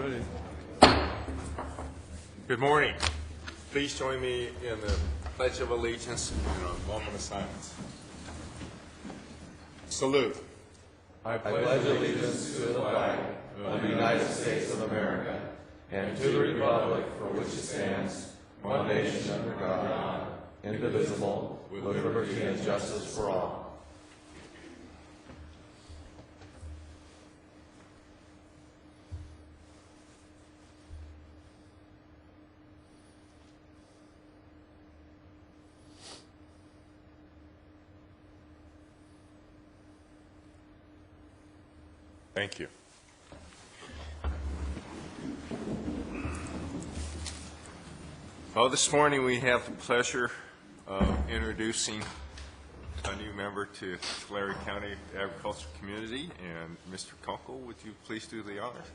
Ready. Good morning. Please join me in the Pledge of Allegiance and a moment of silence. Salute. I pledge allegiance to the flag of the United States of America and to the republic for which it stands, one nation under God, indivisible, with liberty and justice for all. Thank you. Well, this morning we have the pleasure of introducing a new member to Tulare County Agricultural Community, and Mr. Kunkel, would you please do the honors?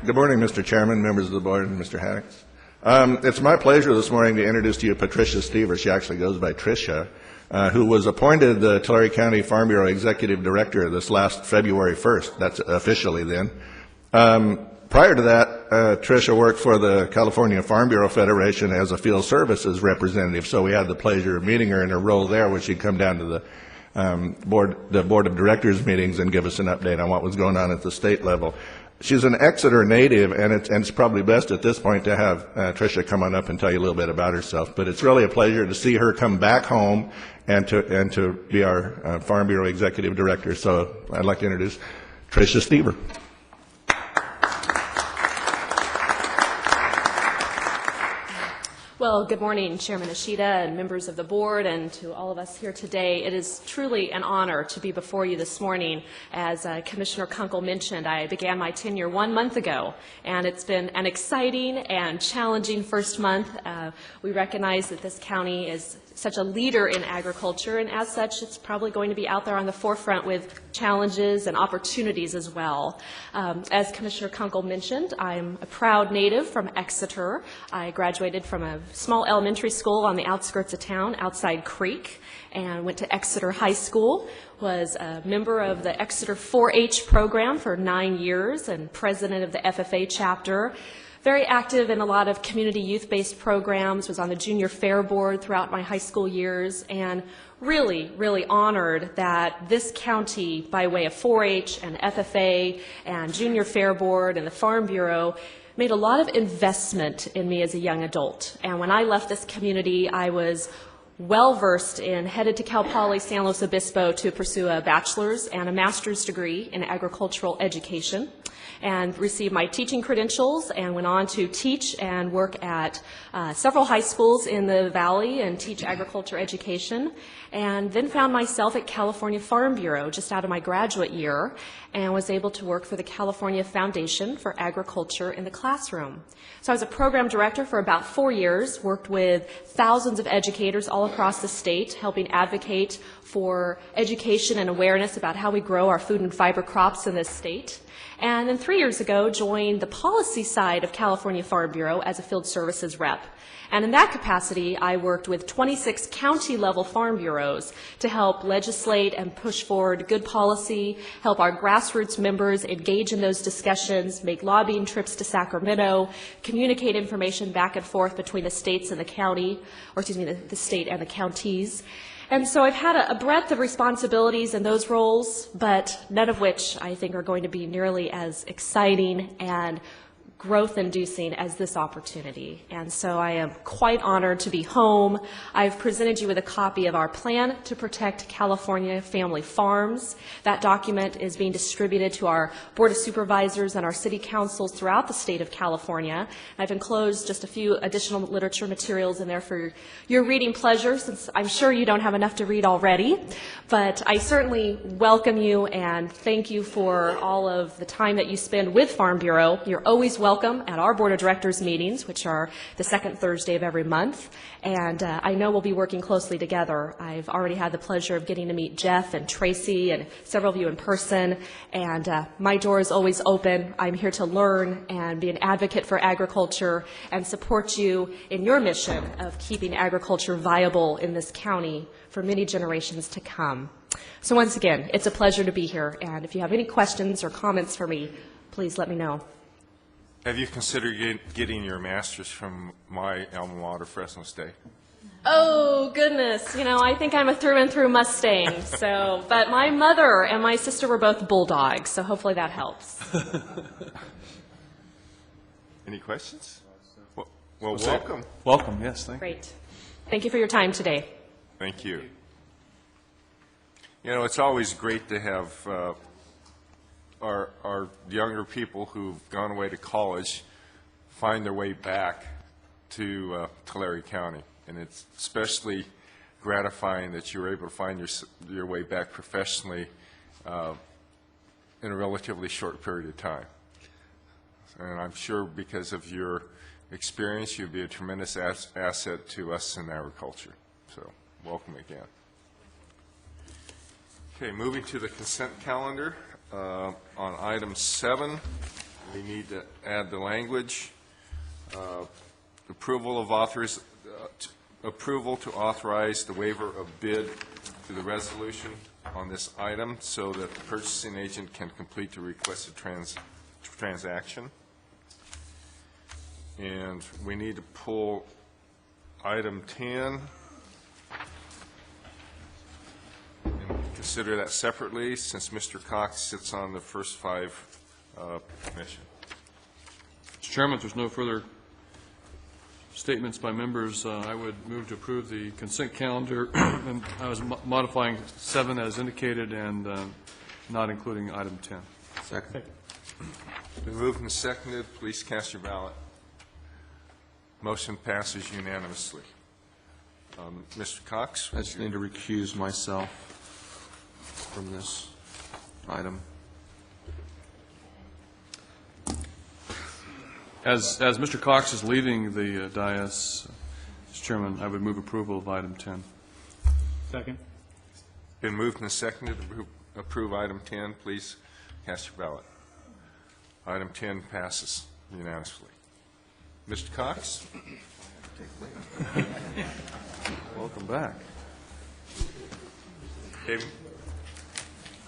Good morning, Mr. Chairman, members of the board, and Mr. Haddix. It's my pleasure this morning to introduce to you Patricia Stever. She actually goes by Tricia, who was appointed the Tulare County Farm Bureau Executive Director this last February 1st. That's officially then. Prior to that, Tricia worked for the California Farm Bureau Federation as a field services representative, so we had the pleasure of meeting her in her role there, where she'd come down to the board of directors meetings and give us an update on what was going on at the state level. She's an Exeter native, and it's probably best at this point to have Tricia come on up and tell you a little bit about herself. But it's really a pleasure to see her come back home and to be our Farm Bureau Executive Director. So I'd like to introduce Tricia Stever. Well, good morning, Chairman Ishida and members of the board, and to all of us here today. It is truly an honor to be before you this morning. As Commissioner Kunkel mentioned, I began my tenure 1 month ago, and it's been an exciting and challenging first month. We recognize that this county is such a leader in agriculture, and as such, it's probably going to be out there on the forefront with challenges and opportunities as well. As Commissioner Kunkel mentioned, I'm a proud native from Exeter. I graduated from a small elementary school on the outskirts of town, outside Creek, and went to Exeter High School, was a member of the Exeter 4-H program for 9 years and president of the FFA chapter. Very active in a lot of community youth-based programs, was on the junior fair board throughout my high school years, and really, really honored that this county, by way of 4-H and FFA and junior fair board and the Farm Bureau, made a lot of investment in me as a young adult. And when I left this community, I was well-versed in, headed to Cal Poly San Luis Obispo to pursue a bachelor's and a master's degree in agricultural education, and received my teaching credentials and went on to teach and work at several high schools in the Valley and teach agriculture education, and then found myself at California Farm Bureau just out of my graduate year and was able to work for the California Foundation for Agriculture in the classroom. So I was a program director for about 4 years, worked with thousands of educators all across the state, helping advocate for education and awareness about how we grow our food and fiber crops in this state. And then 3 years ago, joined the policy side of California Farm Bureau as a field services rep. And in that capacity, I worked with 26 county-level farm bureaus to help legislate and push forward good policy, help our grassroots members engage in those discussions, make lobbying trips to Sacramento, communicate information back and forth between the states and the county, or excuse me, the state and the counties. And so I've had a breadth of responsibilities in those roles, but none of which I think are going to be nearly as exciting and growth-inducing as this opportunity. And so I am quite honored to be home. I've presented you with a copy of our plan to protect California family farms. That document is being distributed to our Board of Supervisors and our city councils throughout the state of California. I've enclosed just a few additional literature materials in there for your reading pleasure, since I'm sure you don't have enough to read already. But I certainly welcome you and thank you for all of the time that you spend with Farm Bureau. You're always welcome at our Board of Directors meetings, which are the second Thursday of every month. And I know we'll be working closely together. I've already had the pleasure of getting to meet Jeff and Tracy and several of you in person. And my door is always open. I'm here to learn and be an advocate for agriculture and support you in your mission of keeping agriculture viable in this county for many generations to come. So once again, it's a pleasure to be here, and if you have any questions or comments for me, please let me know. Have you considered getting your master's from my alma mater, Fresno State? Oh, goodness. You know, I think I'm a through and through Mustang. So, but my mother and my sister were both bulldogs, so hopefully that helps. Any questions? Well, welcome. Welcome, yes, thank you. Great. Thank you for your time today. Thank you. You know, it's always great to have our younger people who've gone away to college find their way back to Tulare County. And it's especially gratifying that you were able to find your way back professionally in a relatively short period of time. And I'm sure because of your experience, you'd be a tremendous asset to us in agriculture. So, welcome again. Okay, moving to the consent calendar. On item 7, we need to add the language, approval to authorize the waiver of bid to the resolution on this item so that the purchasing agent can complete the requested transaction. And we need to pull item 10 and consider that separately since Mr. Cox sits on the first 5 commission. Mr. Chairman, if there's no further statements by members, I would move to approve the consent calendar. And I was modifying 7 as indicated and not including item 10. Second. It's been moved and seconded. Please cast your ballot. Motion passes unanimously. Mr. Cox? I just need to recuse myself from this item. As Mr. Cox is leaving the dais, Mr. Chairman, I would move approval of item 10. Second. Been moved and seconded to approve item 10. Please cast your ballot. Item 10 passes unanimously. Mr. Cox? Welcome back. Okay.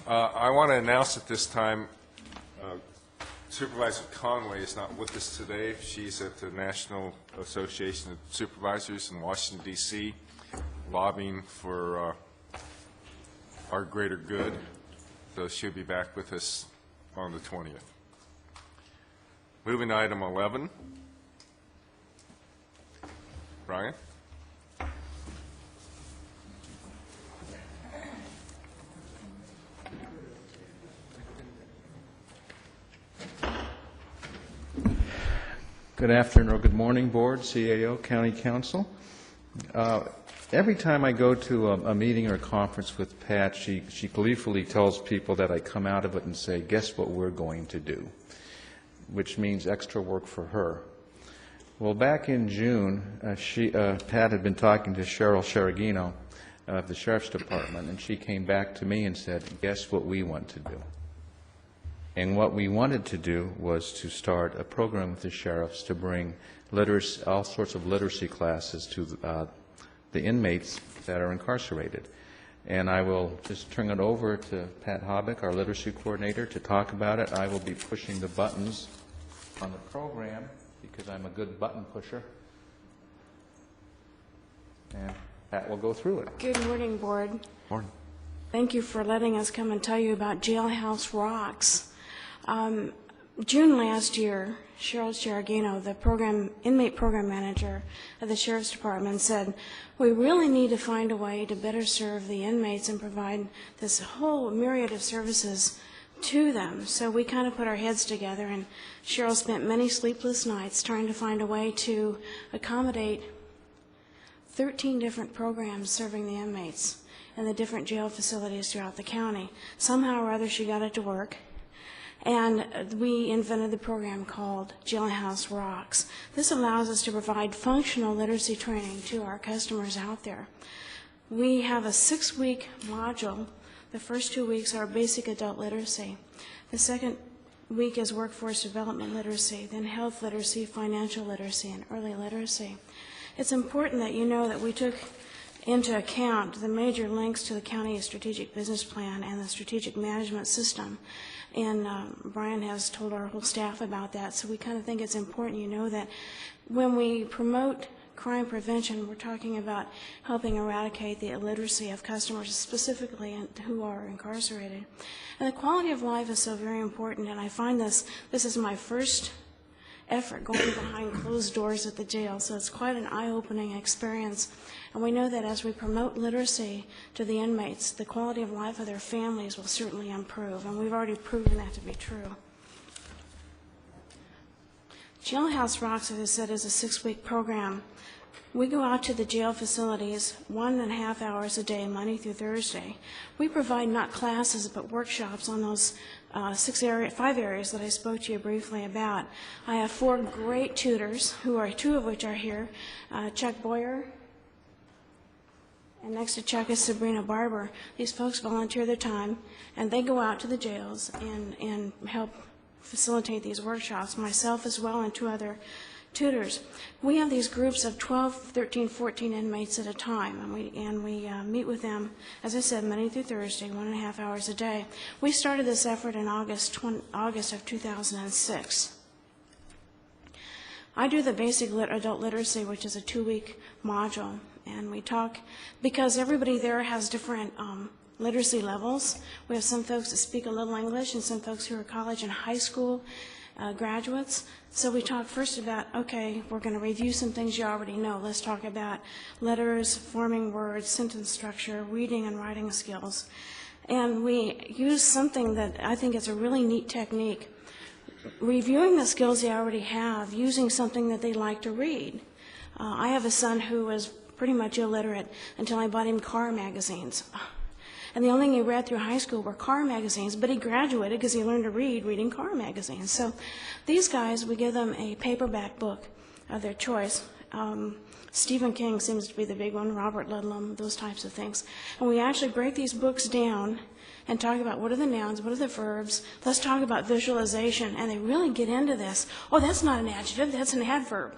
I want to announce at this time Supervisor Conway is not with us today. She's at the National Association of Supervisors in Washington, D.C., lobbying for our greater good. So she'll be back with us on the 20th. Moving to item 11. Brian? Good afternoon or good morning, Board, CAO, County Council. Every time I go to a meeting or a conference with Pat, she gleefully tells people that I come out of it and say, guess what we're going to do, which means extra work for her. Well, back in June, Pat had been talking to Cheryl Sheragino of the Sheriff's Department, and she came back to me and said, guess what we want to do? And what we wanted to do was to start a program with the sheriffs to bring literacy, all sorts of literacy classes to the inmates that are incarcerated. And I will just turn it over to Pat Hobbick, our literacy coordinator, to talk about it. I will be pushing the buttons on the program because I'm a good button pusher. And Pat will go through it. Good morning, Board. Morning. Thank you for letting us come and tell you about Jailhouse Rocks. June last year, Cheryl Sheragino, the inmate program manager of the Sheriff's Department, said, we really need to find a way to better serve the inmates and provide this whole myriad of services to them. So we kind of put our heads together, and Cheryl spent many sleepless nights trying to find a way to accommodate 13 different programs serving the inmates in the different jail facilities throughout the county. Somehow or other she got it to work, and we invented the program called Jailhouse Rocks. This allows us to provide functional literacy training to our customers out there. We have a 6-week module. The first 2 weeks are basic adult literacy. The second week is workforce development literacy, then health literacy, financial literacy, and early literacy. It's important that you know that we took into account the major links to the county strategic business plan and the strategic management system. And Brian has told our whole staff about that, so we kind of think it's important you know that when we promote crime prevention, we're talking about helping eradicate the illiteracy of customers, specifically who are incarcerated. And the quality of life is so very important, and I find this is my first effort going behind closed doors at the jail, so it's quite an eye-opening experience. And we know that as we promote literacy to the inmates, the quality of life of their families will certainly improve, and we've already proven that to be true. Jailhouse Rocks, as I said, is a 6-week program. We go out to the jail facilities 1.5 hours a day, Monday through Thursday. We provide not classes but workshops on those 5 areas that I spoke to you briefly about. I have 4 great tutors, 2 of which are here, Chuck Boyer, and next to Chuck is Sabrina Barber. These folks volunteer their time, and they go out to the jails and help facilitate these workshops, myself as well and 2 other tutors. We have these groups of 12, 13, 14 inmates at a time, and we meet with them, as I said, Monday through Thursday, 1.5 hours a day. We started this effort in August of 2006. I do the basic adult literacy, which is a 2-week module, and we talk, because everybody there has different literacy levels. We have some folks that speak a little English and some folks who are college and high school graduates. So we talk first about, okay, we're going to review some things you already know. Let's talk about letters, forming words, sentence structure, reading and writing skills. And we use something that I think is a really neat technique, reviewing the skills they already have, using something that they like to read. I have a son who was pretty much illiterate until I bought him car magazines. And the only thing he read through high school were car magazines, but he graduated because he learned to read reading car magazines. So these guys, we give them a paperback book of their choice. Stephen King seems to be the big one, Robert Ludlum, those types of things. And we actually break these books down and talk about what are the nouns, what are the verbs. Let's talk about visualization, and they really get into this. Oh, that's not an adjective, that's an adverb.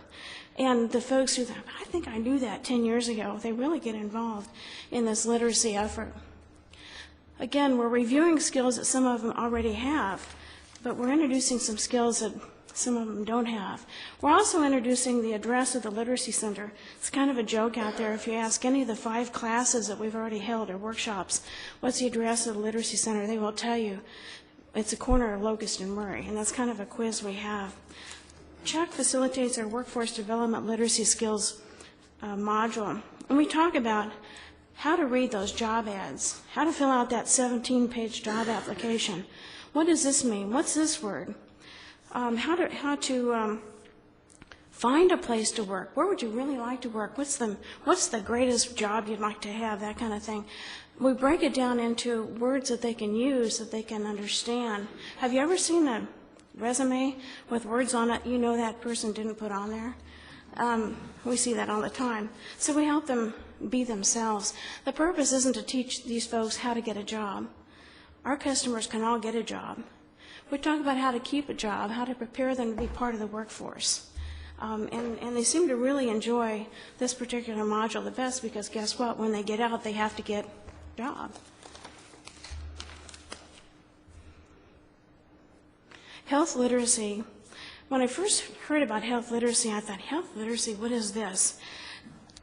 And the folks who think, I think I knew that 10 years ago, they really get involved in this literacy effort. Again, we're reviewing skills that some of them already have, but we're introducing some skills that some of them don't have. We're also introducing the address of the Literacy Center. It's kind of a joke out there. If you ask any of the 5 classes that we've already held or workshops, what's the address of the Literacy Center, they will tell you it's a corner of Locust and Murray, and that's kind of a quiz we have. Chuck facilitates our workforce development literacy skills module, and we talk about how to read those job ads, how to fill out that 17-page job application. What does this mean? What's this word? How to find a place to work. Where would you really like to work? What's the greatest job you'd like to have? That kind of thing. We break it down into words that they can use, that they can understand. Have you ever seen a resume with words on it you know that person didn't put on there? We see that all the time. So we help them be themselves. The purpose isn't to teach these folks how to get a job. Our customers can all get a job. We talk about how to keep a job, how to prepare them to be part of the workforce. And they seem to really enjoy this particular module the best because guess what? When they get out, they have to get a job. Health literacy. When I first heard about health literacy, I thought, health literacy, what is this?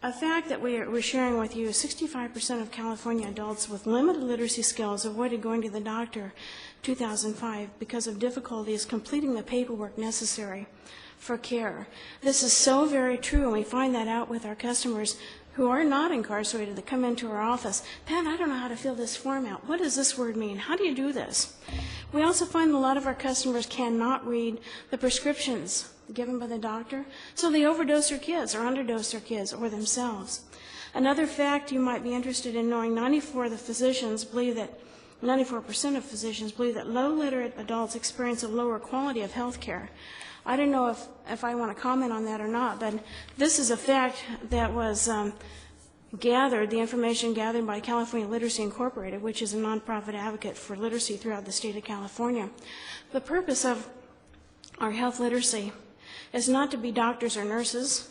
A fact that we're sharing with you, 65% of California adults with limited literacy skills avoided going to the doctor 2005 because of difficulties completing the paperwork necessary for care. This is so very true, and we find that out with our customers who are not incarcerated that come into our office. Pat, I don't know how to fill this form out. What does this word mean? How do you do this? We also find a lot of our customers cannot read the prescriptions given by the doctor, so they overdose their kids or underdose their kids or themselves. Another fact you might be interested in knowing, 94% of physicians believe that low literate adults experience a lower quality of health care. I don't know if I want to comment on that or not, but this is a fact that was gathered, the information gathered by California Literacy Incorporated, which is a nonprofit advocate for literacy throughout the state of California. The purpose of our health literacy is not to be doctors or nurses.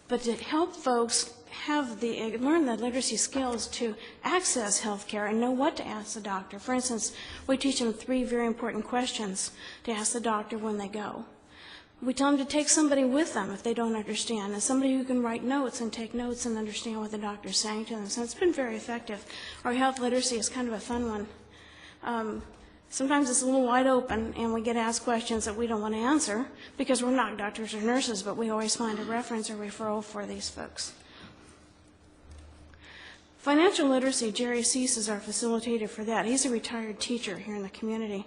but to help folks learn the literacy skills to access health care and know what to ask the doctor. For instance, we teach them 3 very important questions to ask the doctor when they go. We tell them to take somebody with them if they don't understand, and somebody who can write notes and take notes and understand what the doctor's saying to them. So it's been very effective. Our health literacy is kind of a fun one. Sometimes it's a little wide open, and we get asked questions that we don't want to answer because we're not doctors or nurses, but we always find a reference or referral for these folks. Financial literacy, Jerry Cease is our facilitator for that. He's a retired teacher here in the community.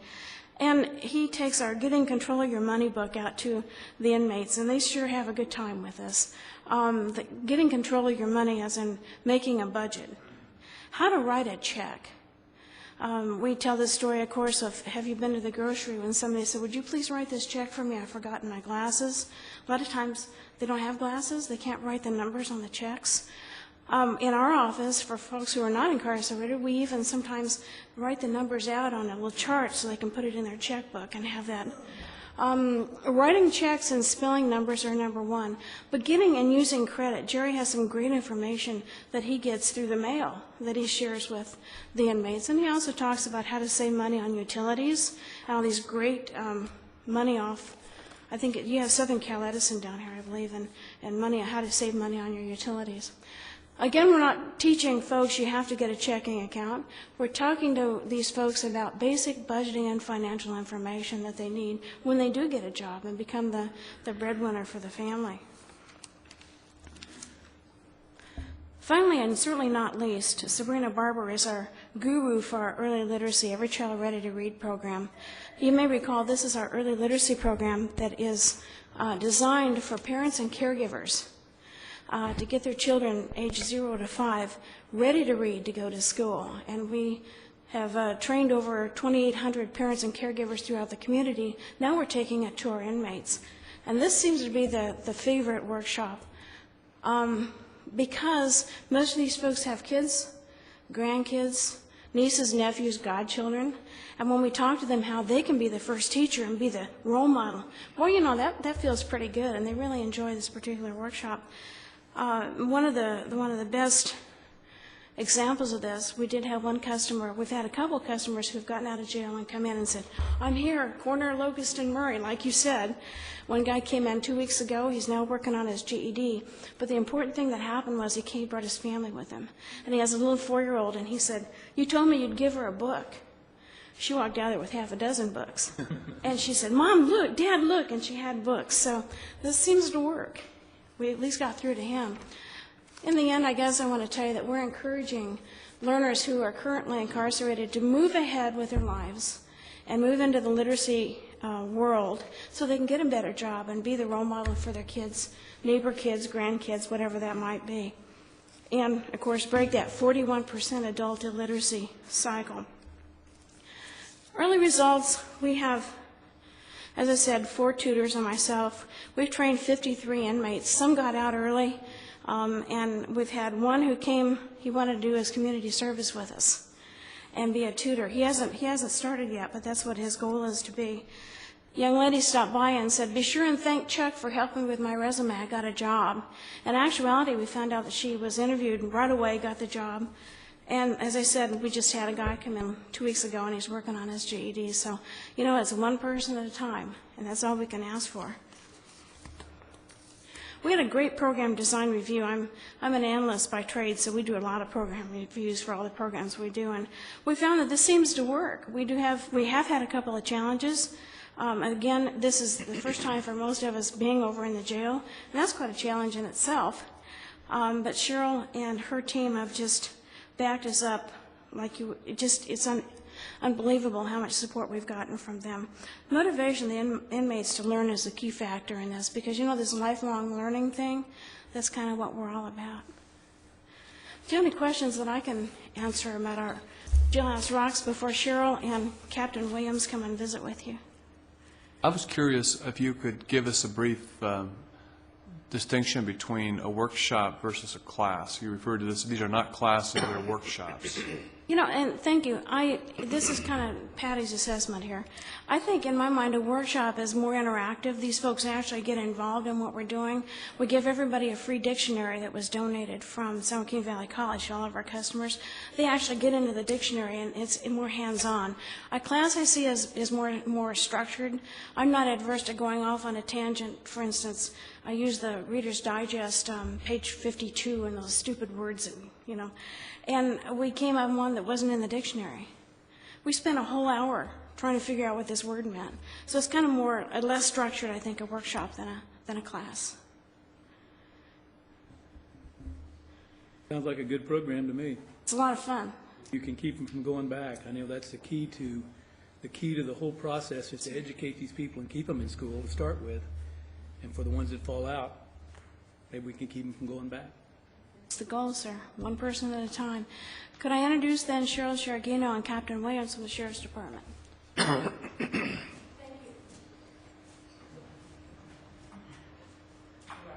And he takes our Getting Control of Your Money book out to the inmates, and they sure have a good time with this. Getting control of your money as in making a budget. How to write a check. We tell this story, of course, of have you been to the grocery when somebody said, would you please write this check for me? I've forgotten my glasses. A lot of times they don't have glasses. They can't write the numbers on the checks. In our office, for folks who are not incarcerated, we even sometimes write the numbers out on a little chart so they can put it in their checkbook and have that. Writing checks and spelling numbers are number one, but getting and using credit. Jerry has some great information that he gets through the mail that he shares with the inmates, and he also talks about how to save money on utilities, and all these great money off. I think you have Southern Cal Edison down here, I believe, and money, how to save money on your utilities. Again, we're not teaching folks you have to get a checking account. We're talking to these folks about basic budgeting and financial information that they need when they do get a job and become the breadwinner for the family. Finally, and certainly not least, Sabrina Barber is our guru for our early literacy, Every Child Ready to Read program. You may recall this is our early literacy program that is designed for parents and caregivers. To get their children age 0 to 5 ready to read to go to school. And we have trained over 2,800 parents and caregivers throughout the community. Now we're taking it to our inmates. And this seems to be the favorite workshop because most of these folks have kids, grandkids, nieces, nephews, godchildren. And when we talk to them how they can be the first teacher and be the role model, well, you know, that feels pretty good, and they really enjoy this particular workshop. One of the best examples of this, we did have one customer, we've had a couple of customers who've gotten out of jail and come in and said, I'm here, corner Locust and Murray, like you said. One guy came in 2 weeks ago, he's now working on his GED, but the important thing that happened was he brought his family with him. And he has a little 4-year-old, and he said, you told me you'd give her a book. She walked out there with half a dozen books. And she said, Mom, look, Dad, look, and she had books. So this seems to work. We at least got through to him. In the end, I guess I want to tell you that we're encouraging learners who are currently incarcerated to move ahead with their lives and move into the literacy world so they can get a better job and be the role model for their kids, neighbor kids, grandkids, whatever that might be. And, of course, break that 41% adult illiteracy cycle. Early results, we have, as I said, 4 tutors and myself. We've trained 53 inmates. Some got out early, and we've had one who came, he wanted to do his community service with us and be a tutor. He hasn't started yet, but that's what his goal is to be. Young lady stopped by and said, be sure and thank Chuck for helping with my resume. I got a job. In actuality, we found out that she was interviewed and right away got the job. And as I said, we just had a guy come in 2 weeks ago, and he's working on his GED. So, you know, it's one person at a time, and that's all we can ask for. We had a great program design review. I'm an analyst by trade, so we do a lot of program reviews for all the programs we do, and we found that this seems to work. We have had a couple of challenges. Again, this is the first time for most of us being over in the jail, and that's quite a challenge in itself. But Cheryl and her team have just backed us up like it's unbelievable how much support we've gotten from them. Motivation of the inmates to learn is a key factor in this because, you know, this lifelong learning thing, that's kind of what we're all about. Do you have any questions that I can answer about our Jailhouse Rocks before Cheryl and Captain Williams come and visit with you? I was curious if you could give us a brief distinction between a workshop versus a class. You referred to this, these are not classes, they're workshops. You know, and thank you. This is kind of Patty's assessment here. I think in my mind a workshop is more interactive. These folks actually get involved in what we're doing. We give everybody a free dictionary that was donated from San Joaquin Valley College to all of our customers. They actually get into the dictionary and it's more hands-on. A class I see is more structured. I'm not adverse to going off on a tangent. For instance, I use the Reader's Digest, page 52, and those stupid words that, you know. And we came up with one that wasn't in the dictionary. We spent a whole hour trying to figure out what this word meant. So it's kind of less structured, I think, a workshop than a class. Sounds like a good program to me. It's a lot of fun. You can keep them from going back. I know that's the key to the whole process is to educate these people and keep them in school to start with. And for the ones that fall out, maybe we can keep them from going back. It's the goal, sir. One person at a time. Could I introduce then Cheryl Shargino and Captain Williams from the Sheriff's Department?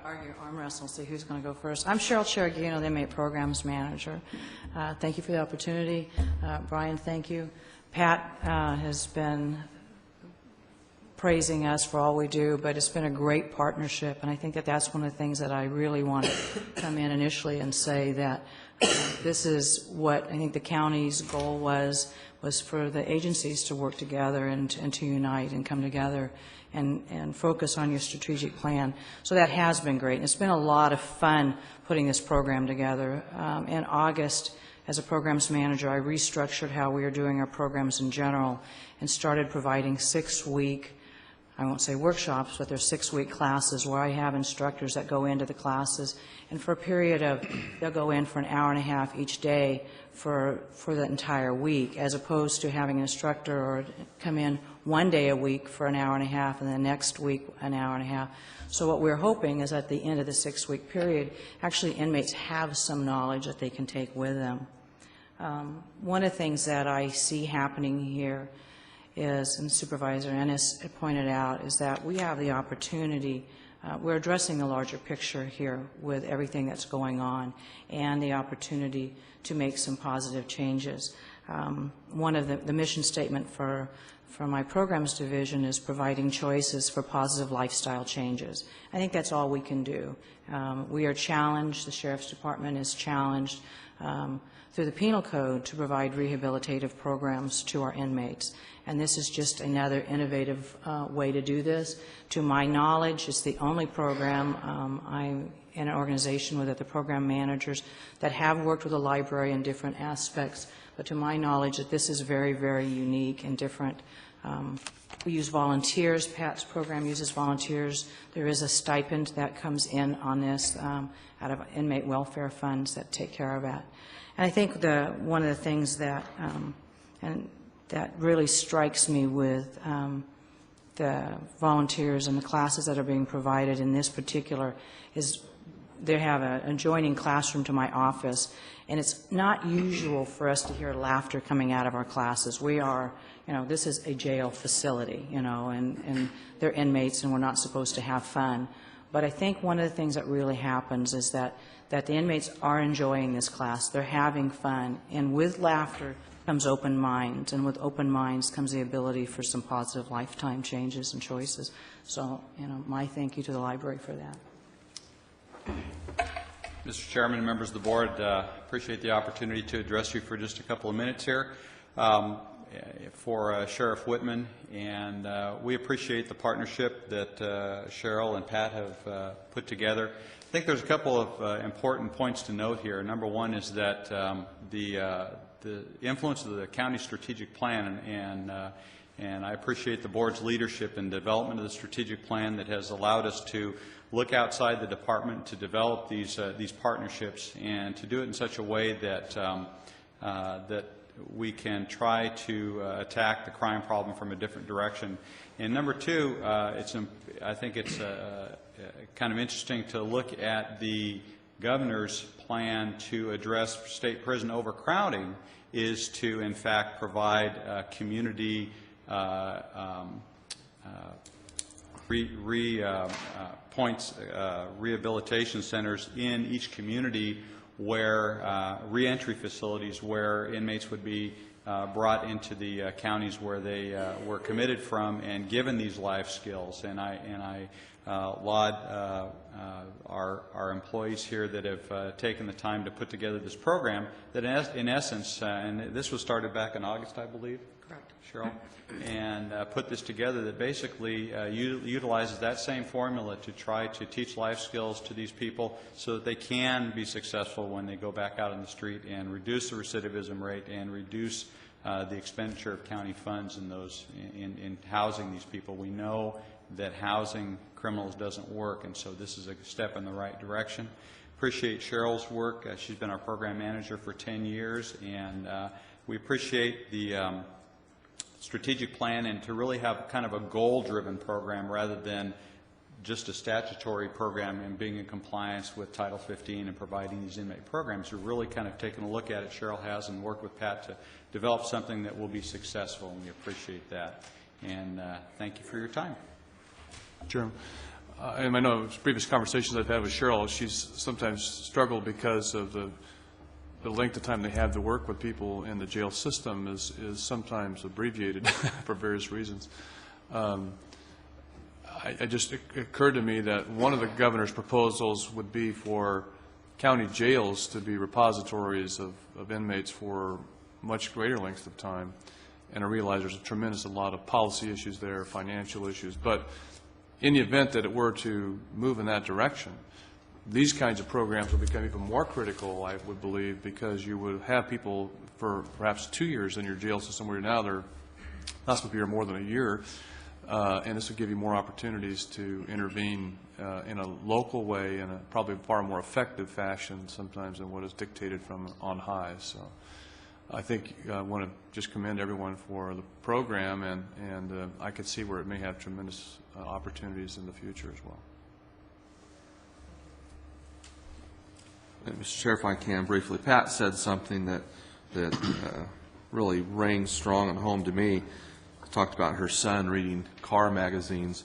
Argue arm wrestle, see who's going to go first. I'm Cheryl Shargino, the Inmate Programs Manager. Thank you for the opportunity. Brian, thank you. Pat has been praising us for all we do, but it's been a great partnership, and I think that that's one of the things that I really want to come in initially and say that this is what I think the county's goal was for the agencies to work together and to unite and come together and focus on your strategic plan. So that has been great, and it's been a lot of fun putting this program together. In August, as a programs manager, I restructured how we are doing our programs in general and started providing 6-week, I won't say workshops, but they're 6-week classes where I have instructors that go into the classes, and for a period of, they'll go in for an hour and a half each day for the entire week, as opposed to having an instructor or come in one day a week for an hour and a half and the next week an hour and a half. So what we're hoping is at the end of the 6-week period, actually inmates have some knowledge that they can take with them. One of the things that I see happening here is, and Supervisor Ennis pointed out, is that we have the opportunity, we're addressing the larger picture here with everything that's going on and the opportunity to make some positive changes. One of the mission statement for my programs division is providing choices for positive lifestyle changes. I think that's all we can do. We are challenged, the Sheriff's Department is challenged through the penal code to provide rehabilitative programs to our inmates. And this is just another innovative way to do this. To my knowledge, it's the only program I'm in an organization with the program managers that have worked with the library in different aspects. But to my knowledge, that this is very, very unique and different. We use volunteers. Pat's program uses volunteers. There is a stipend that comes in on this out of inmate welfare funds that take care of that. And I think one of the things that that really strikes me with the volunteers and the classes that are being provided in this particular is they have an adjoining classroom to my office, and it's not usual for us to hear laughter coming out of our classes. We are, this is a jail facility, and they're inmates and we're not supposed to have fun. But I think one of the things that really happens is that the inmates are enjoying this class. They're having fun, and with laughter comes open minds, and with open minds comes the ability for some positive lifetime changes and choices. So, my thank you to the library for that. Mr. Chairman and members of the board, appreciate the opportunity to address you for just a couple of minutes here for Sheriff Whitman, and we appreciate the partnership that Cheryl and Pat have put together. I think there's a couple of important points to note here. Number one is that the influence of the county strategic plan, and I appreciate the board's leadership in development of the strategic plan that has allowed us to look outside the department to develop these partnerships and to do it in such a way that that we can try to attack the crime problem from a different direction. And number two, I think it's kind of interesting to look at the governor's plan to address state prison overcrowding is to, in fact, provide community rehabilitation centers in each community where reentry facilities where inmates would be brought into the counties where they were committed from and given these life skills. And I laud our employees here that have taken the time to put together this program that in essence, and this was started back in August, I believe. Correct. Cheryl? And put this together that basically utilizes that same formula to try to teach life skills to these people so that they can be successful when they go back out on the street and reduce the recidivism rate and reduce the expenditure of county funds in housing these people. We know that housing criminals doesn't work, and so this is a step in the right direction. Appreciate Cheryl's work. She's been our program manager for 10 years, and we appreciate the strategic plan and to really have kind of a goal-driven program rather than just a statutory program and being in compliance with Title 15 and providing these inmate programs. We're really kind of taking a look at it, Cheryl has, and worked with Pat to develop something that will be successful, and we appreciate that. And thank you for your time. Chairman, and I know previous conversations I've had with Cheryl, she's sometimes struggled because of the length of time they have to work with people in the jail system is sometimes abbreviated for various reasons. It just occurred to me that one of the governor's proposals would be for county jails to be repositories of inmates for much greater lengths of time. And I realize there's a tremendous lot of policy issues there, financial issues. But in the event that it were to move in that direction, these kinds of programs will become even more critical, I would believe, because you would have people for perhaps 2 years in your jail system where now they're not supposed to be here more than a year. And this would give you more opportunities to intervene in a local way, in a probably far more effective fashion sometimes than what is dictated from on high. So I think I want to just commend everyone for the program, and I could see where it may have tremendous opportunities in the future as well. Mr. Chair, if I can briefly, Pat said something that really rang strong and home to me. Talked about her son reading car magazines.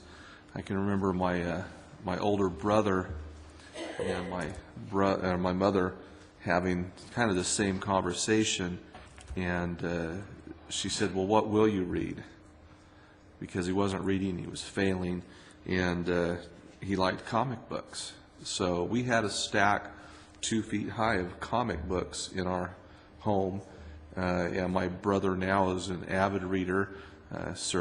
I can remember my older brother and my mother having kind of the same conversation, and she said, "Well, what will you read?" Because he wasn't reading, he was failing, and he liked comic books. So we had a stack 2 feet high of comic books in our home, and my brother now is an avid reader. He's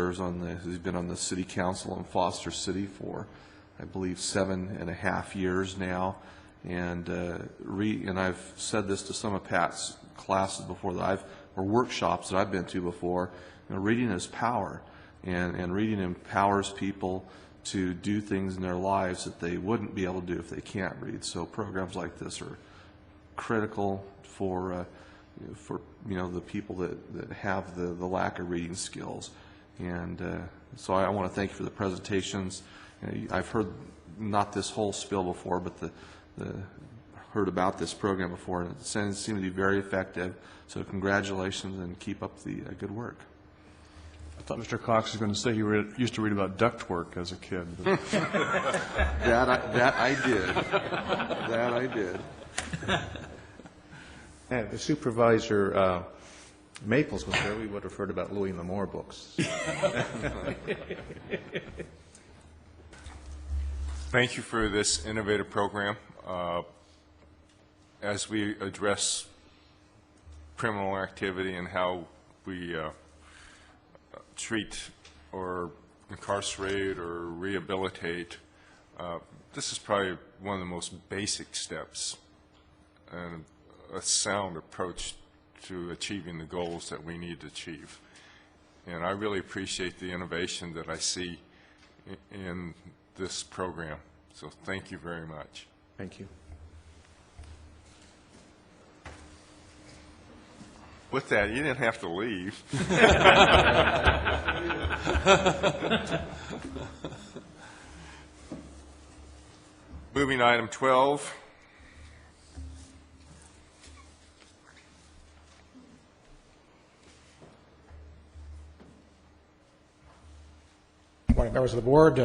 been on the city council in Foster City for, I believe, 7.5 years now, and I've said this to some of Pat's classes before or workshops that I've been to before. Reading is power, and reading empowers people to do things in their lives that they wouldn't be able to do if they can't read. So programs like this are critical for the people that have the lack of reading skills. And so I want to thank you for the presentations. I've heard not this whole spiel before, but heard about this program before, and it seems to be very effective. So congratulations, and keep up the good work. I thought Mr. Cox was going to say he used to read about ductwork as a kid. That I did. That I did. And the Supervisor Maples was there, we would have heard about Louis L'Amour books. Thank you for this innovative program. As we address criminal activity and how we treat or incarcerate or rehabilitate, this is probably one of the most basic steps and a sound approach to achieving the goals that we need to achieve. And I really appreciate the innovation that I see in this program. So thank you very much. Thank you. With that, you didn't have to leave. Moving to item 12. Morning, members of the board.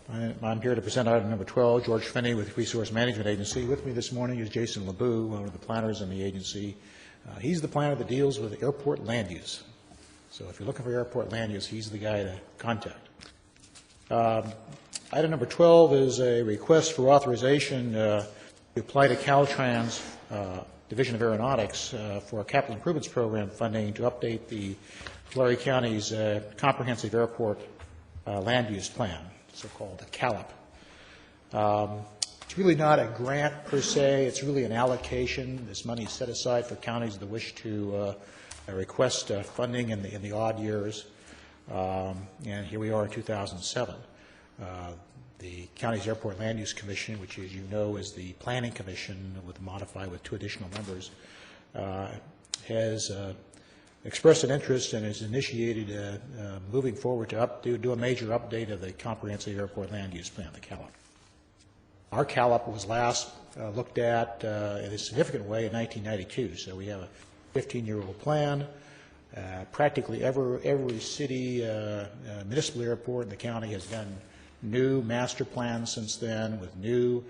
I'm here to present item number 12, George Finney with Resource Management Agency. With me this morning is Jason LeBou, one of the planners in the agency. He's the planner that deals with airport land use. So if you're looking for airport land use, he's the guy to contact. Item number 12 is a request for authorization to apply to Caltrans Division of Aeronautics for a capital improvements program funding to update the Tulare County's comprehensive airport land use plan, so-called the CALIP. It's really not a grant per se, it's really an allocation. This money is set aside for counties that wish to request funding in the odd years, and here we are in 2007. The county's Airport Land Use Commission, which as you know is the planning commission modified with 2 additional members, has expressed an interest and has initiated moving forward to do a major update of the comprehensive airport land use plan, the CALIP. Our CALIP was last looked at in a significant way in 1992, so we have a 15-year-old plan. Practically every city, municipal airport in the county has done new master plans since then with new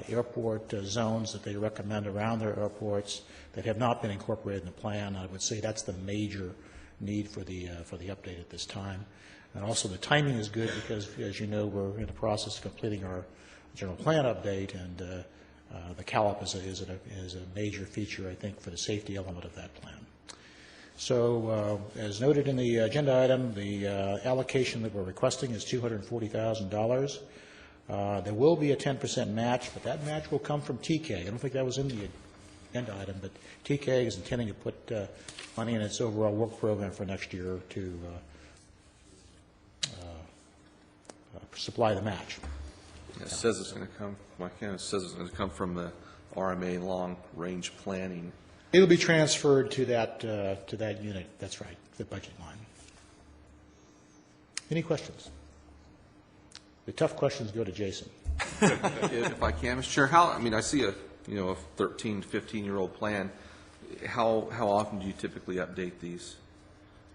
airport zones that they recommend around their airports that have not been incorporated in the plan. I would say that's the major need for the update at this time. And also the timing is good because, as you know, we're in the process of completing our general plan update, and the CALIP is a major feature, I think, for the safety element of that plan. So, as noted in the agenda item, the allocation that we're requesting is $240,000. There will be a 10% match, but that match will come from TK. I don't think that was in the agenda item, but TK is intending to put money in its overall work program for next year to supply the match. It says it's going to come, it says it's going to come from the RMA long-range planning. It'll be transferred to that unit. That's right, the budget line. Any questions? The tough questions go to Jason. If I can, Mr. Chair, I see a 13, 15-year-old plan. How often do you typically update these?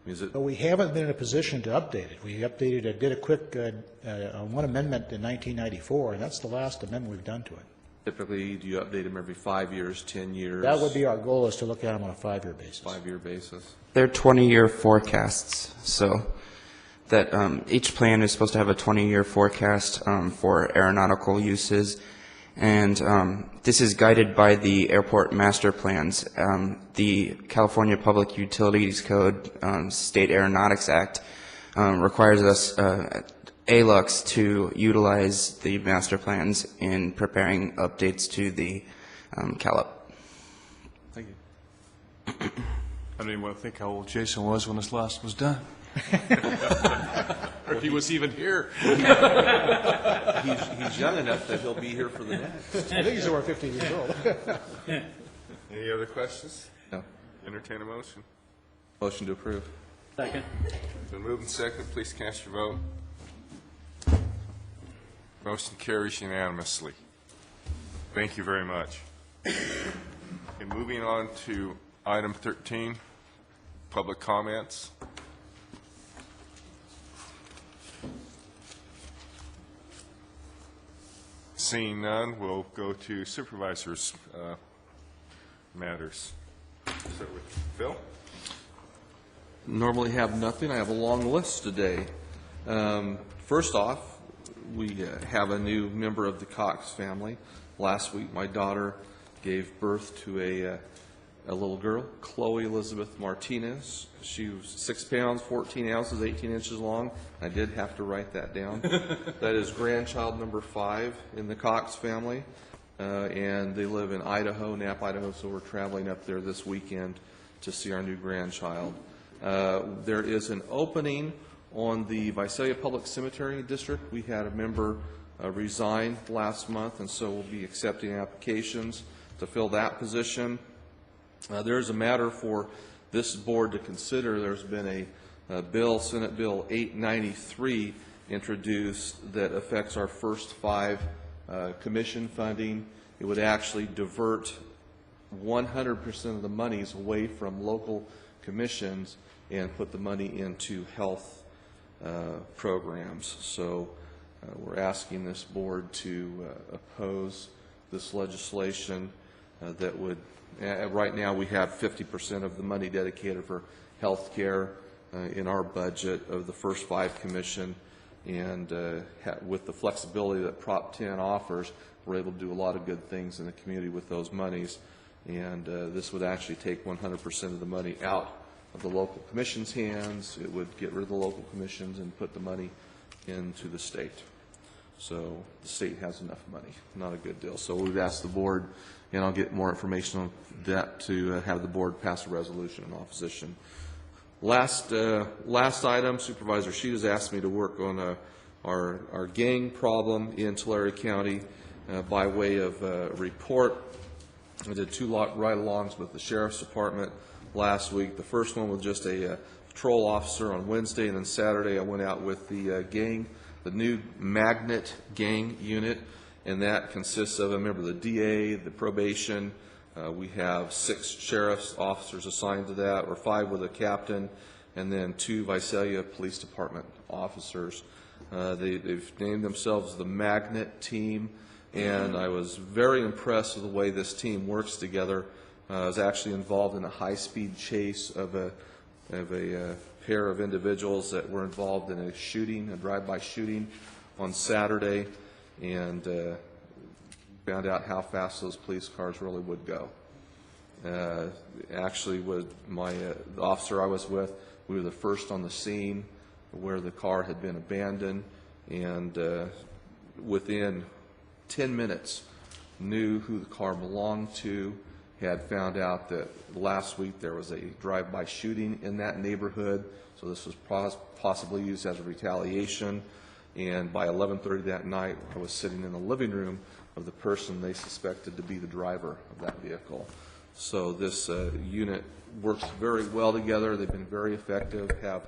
But we haven't been in a position to update it. We updated, did a quick one amendment in 1994, and that's the last amendment we've done to it. Typically, do you update them every 5 years, 10 years? That would be our goal, is to look at them on a 5-year basis. 5-year basis. They're 20-year forecasts, so that each plan is supposed to have a 20-year forecast for aeronautical uses, and this is guided by the airport master plans. The California Public Utilities Code, State Aeronautics Act, requires us ALUX to utilize the master plans in preparing updates to the CALIP. Thank you. I don't even want to think how old Jason was when this last was done. Or if he was even here. He's young enough that he'll be here for the next. I think he's over 15 years old. Any other questions? No. Entertain a motion. Motion to approve. Second. Been moved and seconded. Please cast your vote. Motion carries unanimously. Thank you very much. And moving on to item 13, public comments. Seeing none, we'll go to supervisors' matters. Start with Phil. Normally have nothing. I have a long list today. First off, we have a new member of the Cox family. Last week, my daughter gave birth to a little girl, Chloe Elizabeth Martinez. She was 6 pounds, 14 ounces, 18 inches long. I did have to write that down. That is grandchild number 5 in the Cox family, and they live in Idaho, Knapp, Idaho, so we're traveling up there this weekend to see our new grandchild. There is an opening on the Visalia Public Cemetery District. We had a member resign last month, and so we'll be accepting applications to fill that position. There is a matter for this board to consider. There's been a bill, Senate Bill 893, introduced that affects our first 5 commission funding. It would actually divert 100% of the monies away from local commissions and put the money into health programs. So we're asking this board to oppose this legislation that would, right now we have 50% of the money dedicated for health care in our budget of the first 5 commission, and with the flexibility that Prop 10 offers, we're able to do a lot of good things in the community with those monies, and this would actually take 100% of the money out of the local commission's hands. It would get rid of the local commissions and put the money into the state. So the state has enough money. Not a good deal. So we've asked the board, and I'll get more information on that, to have the board pass a resolution in opposition. Last item, Supervisor Sheet has asked me to work on our gang problem in Tulare County by way of a report. I did 2 ride-alongs with the Sheriff's Department last week. The first one was just a patrol officer on Wednesday, and then Saturday I went out with the gang, the new Magnet gang unit, and that consists of a member of the DA, the probation. We have 6 sheriff's officers assigned to that, or 5 with a captain, and then 2 Visalia Police Department officers. They've named themselves the Magnet team, and I was very impressed with the way this team works together. I was actually involved in a high-speed chase of a pair of individuals that were involved in a shooting, a drive-by shooting on Saturday, and found out how fast those police cars really would go. Actually, with the officer I was with, we were the first on the scene where the car had been abandoned, and within 10 minutes knew who the car belonged to, had found out that last week there was a drive-by shooting in that neighborhood, so this was possibly used as a retaliation. And by 11:30 that night, I was sitting in the living room of the person they suspected to be the driver of that vehicle. So this unit works very well together. They've been very effective, have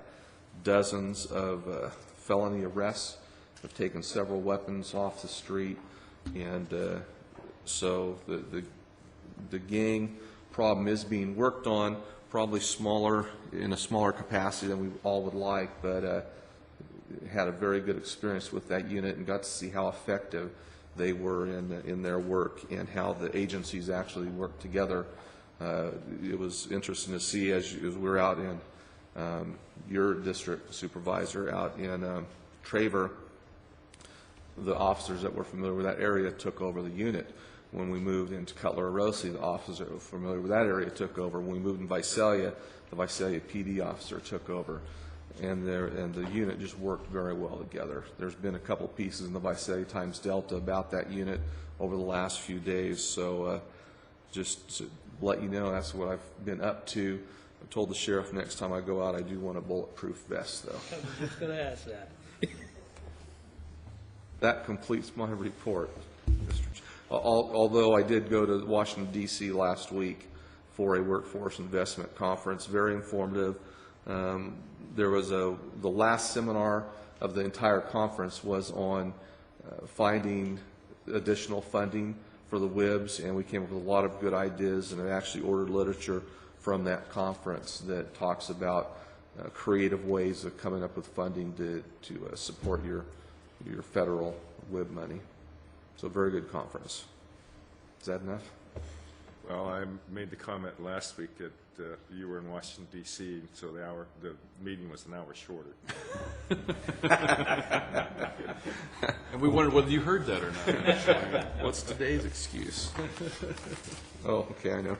dozens of felony arrests, have taken several weapons off the street, and so the gang problem is being worked on, probably in a smaller capacity than we all would like, but had a very good experience with that unit and got to see how effective they were in their work and how the agencies actually work together. It was interesting to see as we're out in your district, Supervisor, out in Traver, the officers that were familiar with that area took over the unit. When we moved into Cutler Rossi, the officers that were familiar with that area took over. When we moved in Visalia, the Visalia PD officer took over. And the unit just worked very well together. There's been a couple pieces in the Visalia Times Delta about that unit over the last few days. So just to let you know, that's what I've been up to. I told the sheriff next time I go out I do want a bulletproof vest, though. I was just going to ask that. That completes my report, Mr. Although I did go to Washington, D.C. last week for a workforce investment conference, very informative. There was the last seminar of the entire conference was on finding additional funding for the WIBs, and we came up with a lot of good ideas, and I actually ordered literature from that conference that talks about creative ways of coming up with funding to support your federal WIB money. So very good conference. Is that enough? Well, I made the comment last week that you were in Washington, D.C., so the meeting was an hour shorter. And we wondered whether you heard that or not. What's today's excuse? Oh, okay, I know.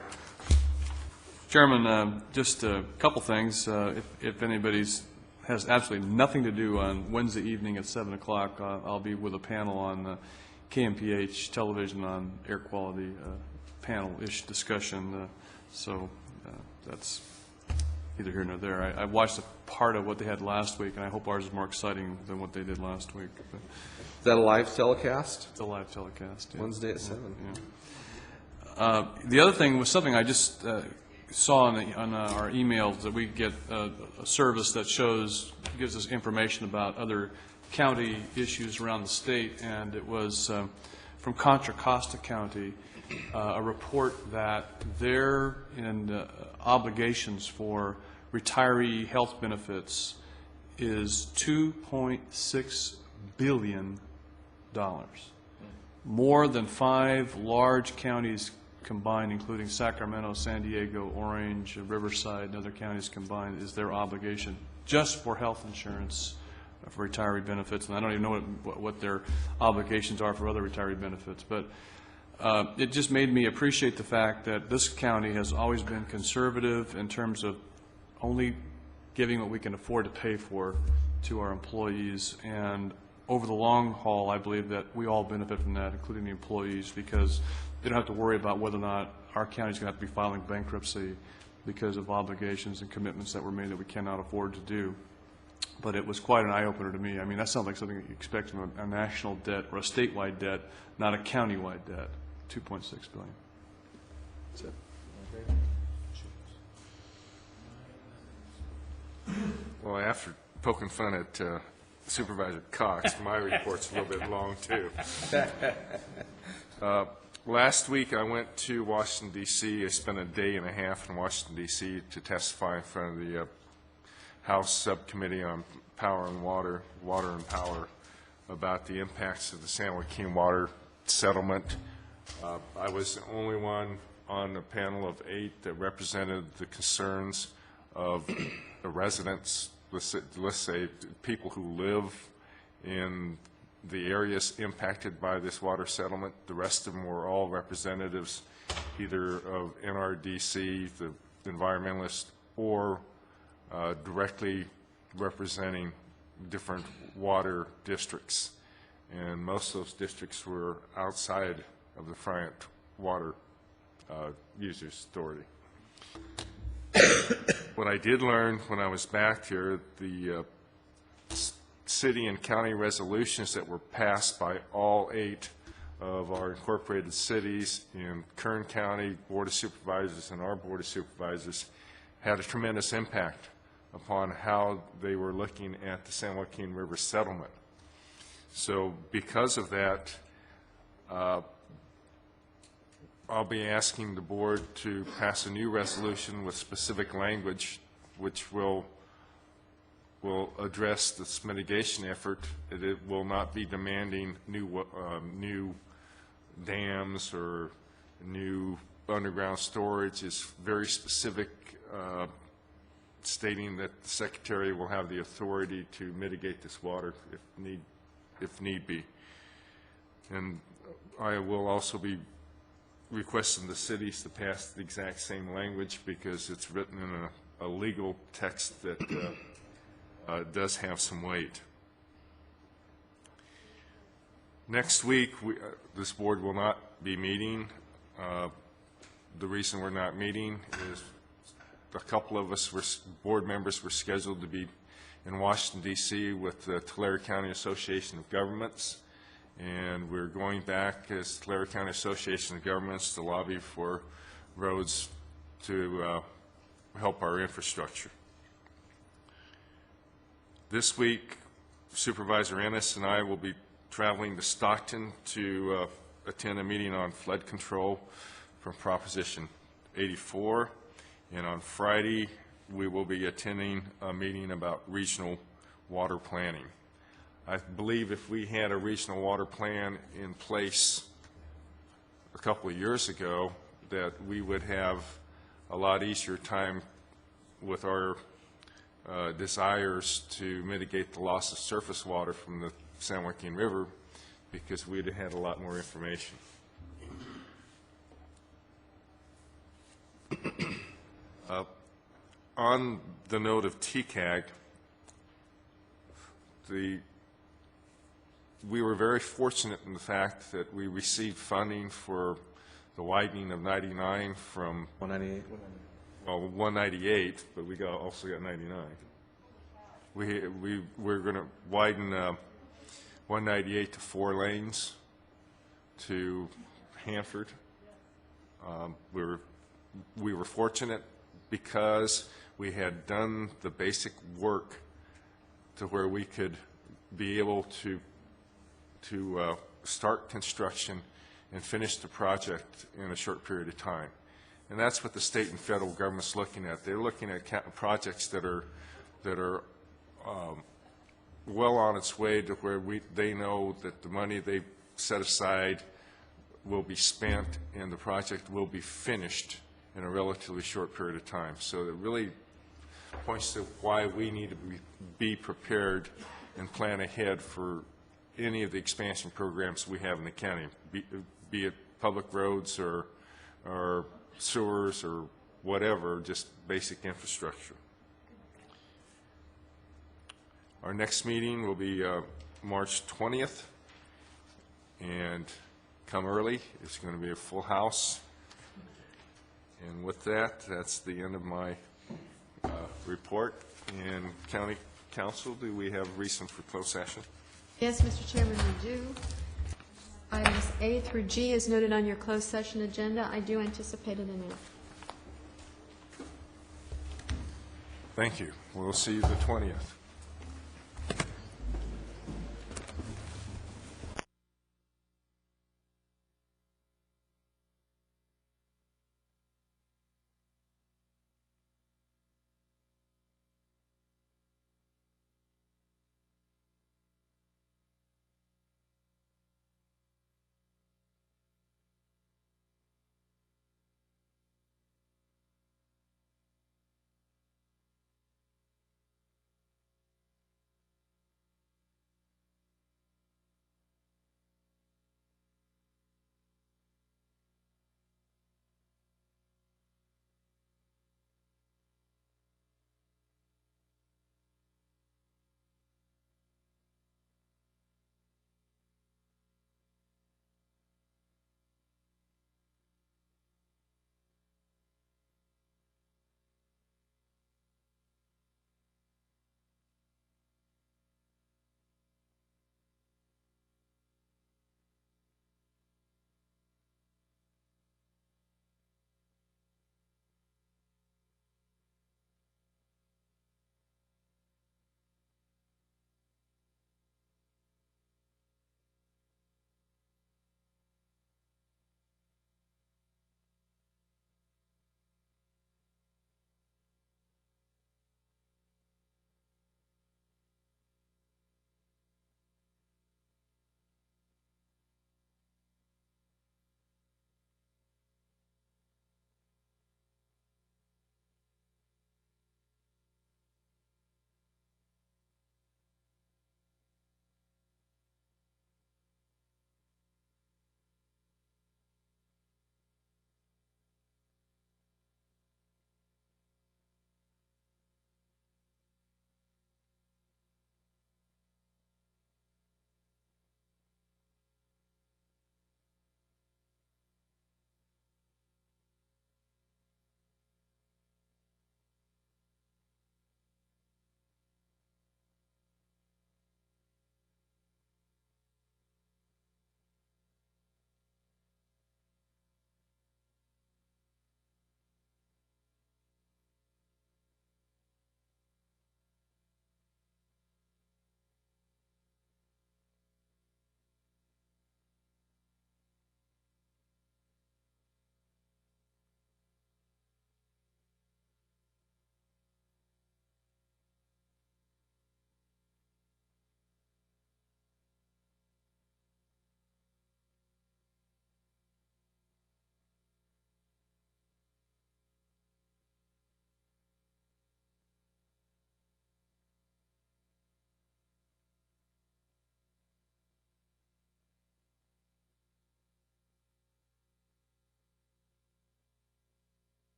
Chairman, just a couple things. If anybody's has absolutely nothing to do on Wednesday evening at 7 o'clock, I'll be with a panel on KMPH television on air quality, panel-ish discussion. So that's neither here nor there. I watched a part of what they had last week, and I hope ours is more exciting than what they did last week. But is that a live telecast? it's a live telecast. Yeah. Wednesday at 7. Yeah. The other thing was something I just saw on our emails that we get a service that gives us information about other county issues around the state, and it was from Contra Costa County, a report that their obligations for retiree health benefits is $2.6 billion. More than 5 large counties combined, including Sacramento, San Diego, Orange, Riverside, and other counties combined, is their obligation just for health insurance, for retiree benefits. And I don't even know what their obligations are for other retiree benefits. But it just made me appreciate the fact that this county has always been conservative in terms of only giving what we can afford to pay for to our employees. And over the long haul, I believe that we all benefit from that, including the employees, because they don't have to worry about whether or not our county's going to have to be filing bankruptcy because of obligations and commitments that were made that we cannot afford to do. But it was quite an eye-opener to me. I mean, that sounds like something that you expect from a national debt or a statewide debt, not a countywide debt, $2.6 billion. That's it. Well, after poking fun at Supervisor Cox, my report's a little bit long, too. Last week, I went to Washington, D.C. I spent a day and a half in Washington, D.C. to testify in front of the House Subcommittee on Power and Water and Power, about the impacts of the San Joaquin water settlement. I was the only one on a panel of 8 that represented the concerns of the residents, let's say people who live in the areas impacted by this water settlement. The rest of them were all representatives either of NRDC, the environmentalists, or directly representing different water districts. And most of those districts were outside of the Friant Water Users Authority. What I did learn when I was back here, the city and county resolutions that were passed by all 8 of our incorporated cities in Kern County Board of Supervisors and our Board of Supervisors had a tremendous impact upon how they were looking at the San Joaquin River settlement. So because of that, I'll be asking the board to pass a new resolution with specific language which will address this mitigation effort. It will not be demanding new dams or new underground storage. It's very specific, stating that the Secretary will have the authority to mitigate this water if need be. And I will also be requesting the cities to pass the exact same language because it's written in a legal text that does have some weight. Next week, this board will not be meeting. The reason we're not meeting is a couple of us, board members, were scheduled to be in Washington, D.C. with the Tulare County Association of Governments, and we're going back as Tulare County Association of Governments to lobby for roads to help our infrastructure. This week, Supervisor Ennis and I will be traveling to Stockton to attend a meeting on flood control from Proposition 84. And on Friday, we will be attending a meeting about regional water planning. I believe if we had a regional water plan in place a couple of years ago, that we would have a lot easier time with our desires to mitigate the loss of surface water from the San Joaquin River, because we'd have had a lot more information. On the note of TCAG, we were very fortunate in the fact that we received funding for the widening of 99 from 198. well, 198, but we also got 99. We're going to widen 198 to 4 lanes to Hanford. We were fortunate because we had done the basic work to where we could be able to start construction and finish the project in a short period of time. And that's what the state and federal government's looking at. They're looking at projects that are well on its way to where they know that the money they set aside will be spent and the project will be finished in a relatively short period of time. So it really points to why we need to be prepared and plan ahead for any of the expansion programs we have in the county, be it public roads or sewers or whatever, just basic infrastructure. Our next meeting will be March 20th, and come early. It's going to be a full house. And with that, that's the end of my report. And County Council, do we have reason for closed session? Yes, Mr. Chairman, we do. Items A through G is noted on your closed session agenda. I do anticipate it in there. Thank you. We'll see you the 20th.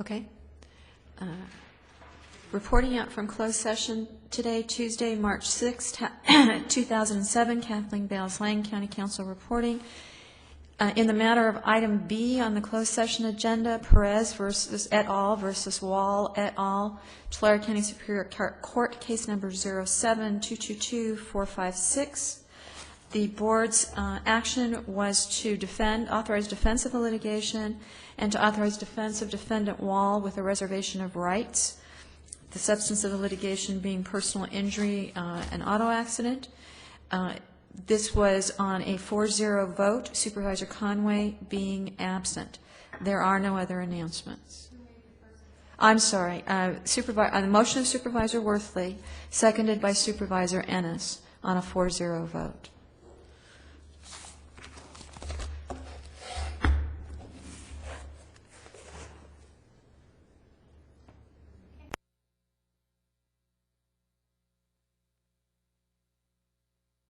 Okay. Reporting out from closed session today, Tuesday, March 6, 2007, Kathleen Bales Lang, County Council reporting. In the matter of item B on the closed session agenda, Perez versus et al. Versus Wall et al., Tulare County Superior Court, case number 072222456. The board's action was to authorize defense of the litigation and to authorize defense of defendant Wall with a reservation of rights. The substance of the litigation being personal injury and auto accident. This was on a 4-0 vote, Supervisor Conway being absent. There are no other announcements. I'm sorry. On the motion of Supervisor Worthley, seconded by Supervisor Ennis on a 4-0 vote.